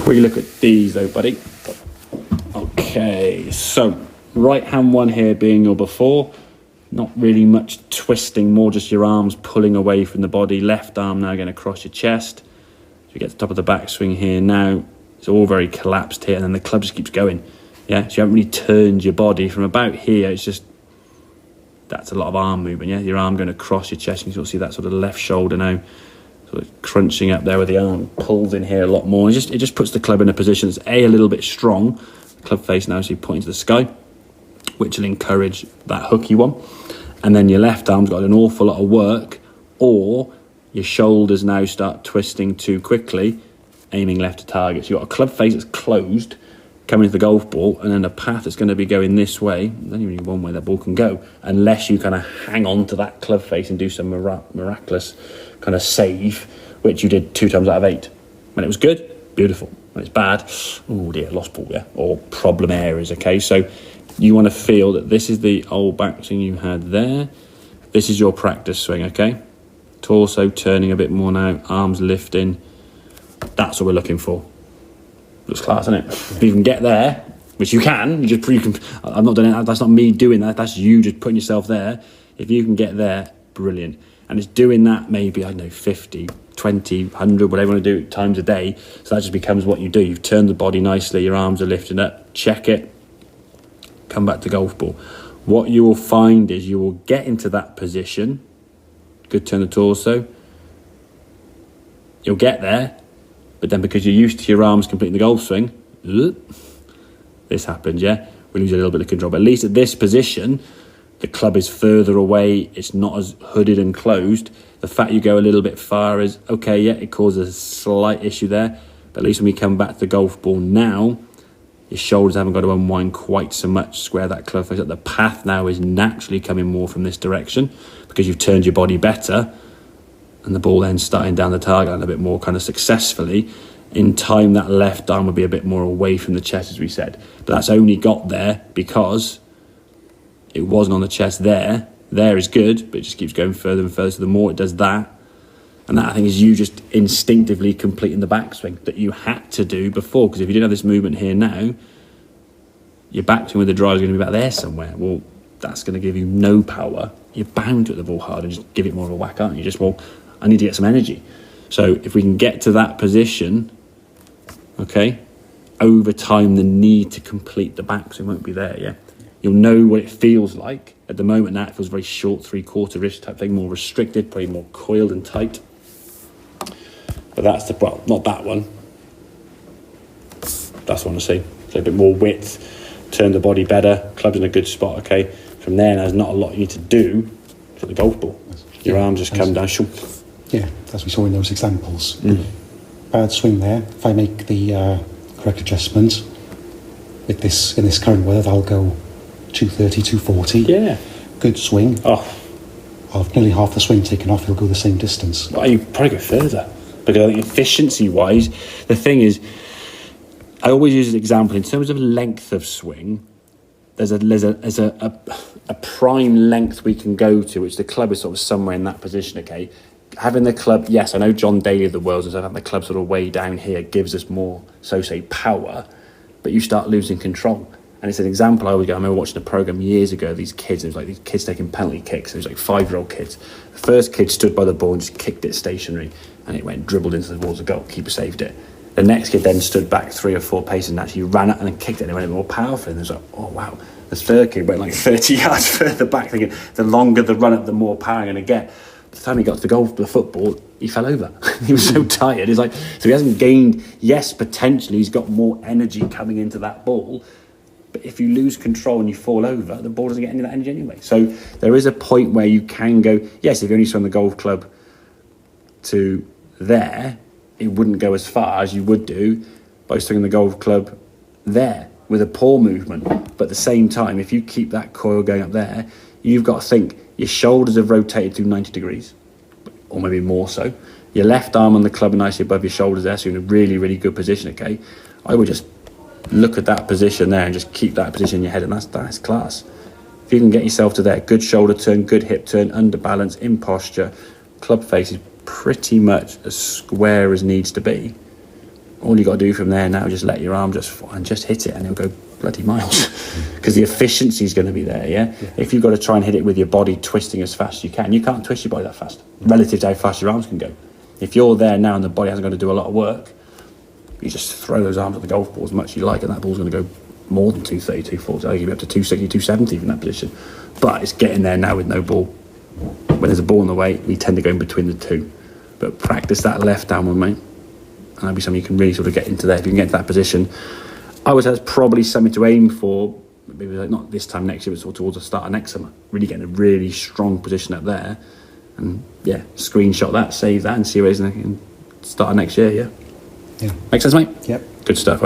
We look at these though, buddy. Okay, so right hand one here being your before. Not really much twisting, more just your arms pulling away from the body. Left arm now going across your chest. So you get to the top of the backswing here now. It's all very collapsed here, and then the club just keeps going. Yeah, so you haven't really turned your body from about here. It's just, that's a lot of arm movement, yeah? Your arm going across your chest, and you sort of see that sort of left shoulder now sort of crunching up there where the arm pulls in here a lot more. It just puts the club in a position that's a little bit strong. The club face now, so you point to the sky, which will encourage that hooky one. And then your left arm's got an awful lot of work, or your shoulders now start twisting too quickly, aiming left to target. So you've got a club face that's closed, coming to the golf ball, and then a path that's going to be going this way. There's only really one way that ball can go, unless you kind of hang on to that club face and do some miraculous kind of save, which you did 2 times out of 8. When it was good, beautiful. When it's bad, oh dear, lost ball, yeah, or problem areas, okay? So you want to feel that this is the old backswing you had there. This is your practice swing, okay? Torso turning a bit more now, arms lifting. That's what we're looking for. Looks class, isn't it? If you can get there, which you can, I'm not doing it, that's not me doing that, that's you just putting yourself there. If you can get there, brilliant. And it's doing that maybe, I don't know, 50, 20, 100, whatever you want to do, times a day. So that just becomes what you do. You've turned the body nicely, your arms are lifting up, check it, come back to golf ball. What you will find is you will get into that position, good turn the torso, you'll get there, but then because you're used to your arms completing the golf swing, this happens, yeah? We lose a little bit of control. But at least at this position, the club is further away, it's not as hooded and closed. The fact you go a little bit far is, okay, yeah, it causes a slight issue there, but at least when we come back to the golf ball now, your shoulders haven't got to unwind quite so much, square that club face up. The path now is naturally coming more from this direction because you've turned your body better, and the ball then starting down the target line a bit more kind of successfully. In time, that left arm will be a bit more away from the chest, as we said. But that's only got there because it wasn't on the chest there. There is good, but it just keeps going further and further. So the more it does that, and that I think is you just instinctively completing the backswing that you had to do before. Because if you didn't have this movement here now, your backswing with the drive is going to be about there somewhere. Well, that's going to give you no power. You're bound to hit the ball hard and just give it more of a whack, aren't you? Just, well, I need to get some energy. So if we can get to that position, okay, over time the need to complete the backswing won't be there, yeah? You'll know what it feels like. At the moment now it feels very short, 3/4 wrist type thing, more restricted, probably more coiled and tight. But that's the, well, not that one. That's what I want to see. So a bit more width, turn the body better, club's in a good spot, okay? From there, there's not a lot you need to do for the golf ball. Your arms just come down, shoop. Yeah, as we saw in those examples. Bad swing there. If I make the correct adjustment with this in this current weather, I'll go 230, 240. Yeah. Good swing. Oh. I've nearly half the swing taken off, he'll go the same distance. Well, you probably go further. Because I think efficiency-wise, the thing is, I always use an example, in terms of length of swing, there's a prime length we can go to, which the club is sort of somewhere in that position, okay? Having the club, yes, I know John Daly of the world, and having the club sort of way down here gives us more, so say, power, but you start losing control. And it's an example I always go, I remember watching a programme years ago, these kids, it was like these kids taking penalty kicks, it was like 5-year-old kids. The first kid stood by the ball and just kicked it stationary, and it went dribbled into the walls of goal, keeper saved it. The next kid then stood back 3 or 4 paces and actually ran it and then kicked it, and it went a bit more powerful, and it was like, oh wow. The third kid went like 30 yards further back, thinking the longer the run up, the more power I'm going to get. By the time he got to the football, he fell over. He was so tired. He's like, so he hasn't gained, yes, potentially he's got more energy coming into that ball, but if you lose control and you fall over, the ball doesn't get any of that energy anyway. So there is a point where you can go, yes, if you only swung the golf club to there, it wouldn't go as far as you would do by swinging the golf club there with a paw movement. But at the same time, if you keep that coil going up there, you've got to think your shoulders have rotated through 90 degrees, or maybe more so. Your left arm on the club nicely above your shoulders there, so you're in a really, really good position, okay? I would just look at that position there and just keep that position in your head, and that's class. If you can get yourself to there, good shoulder turn, good hip turn, under balance, in posture, club face is pretty much as square as needs to be. all you got to do from there now is just let your arm just fly and just hit it, and it'll go bloody miles. Because the efficiency is going to be there, yeah? If you've got to try and hit it with your body twisting as fast as you can't twist your body that fast, relative to how fast your arms can go. If you're there now and the body hasn't got to do a lot of work, you just throw those arms at the golf ball as much as you like, and that ball's going to go more than 230, 240. I'll give you up to 260, 270 from that position. But it's getting there now with no ball. When there's a ball in the way, we tend to go in between the two. But practice that left down one, mate. And that'll be something you can really sort of get into there. If you can get into that position, I would say that's probably something to aim for. Maybe like not this time next year, but towards the start of next summer. Really getting a really strong position up there. And yeah, screenshot that, save that, and see where it's in the start of next year, yeah? Yeah. Make sense, mate? Yep. Good stuff.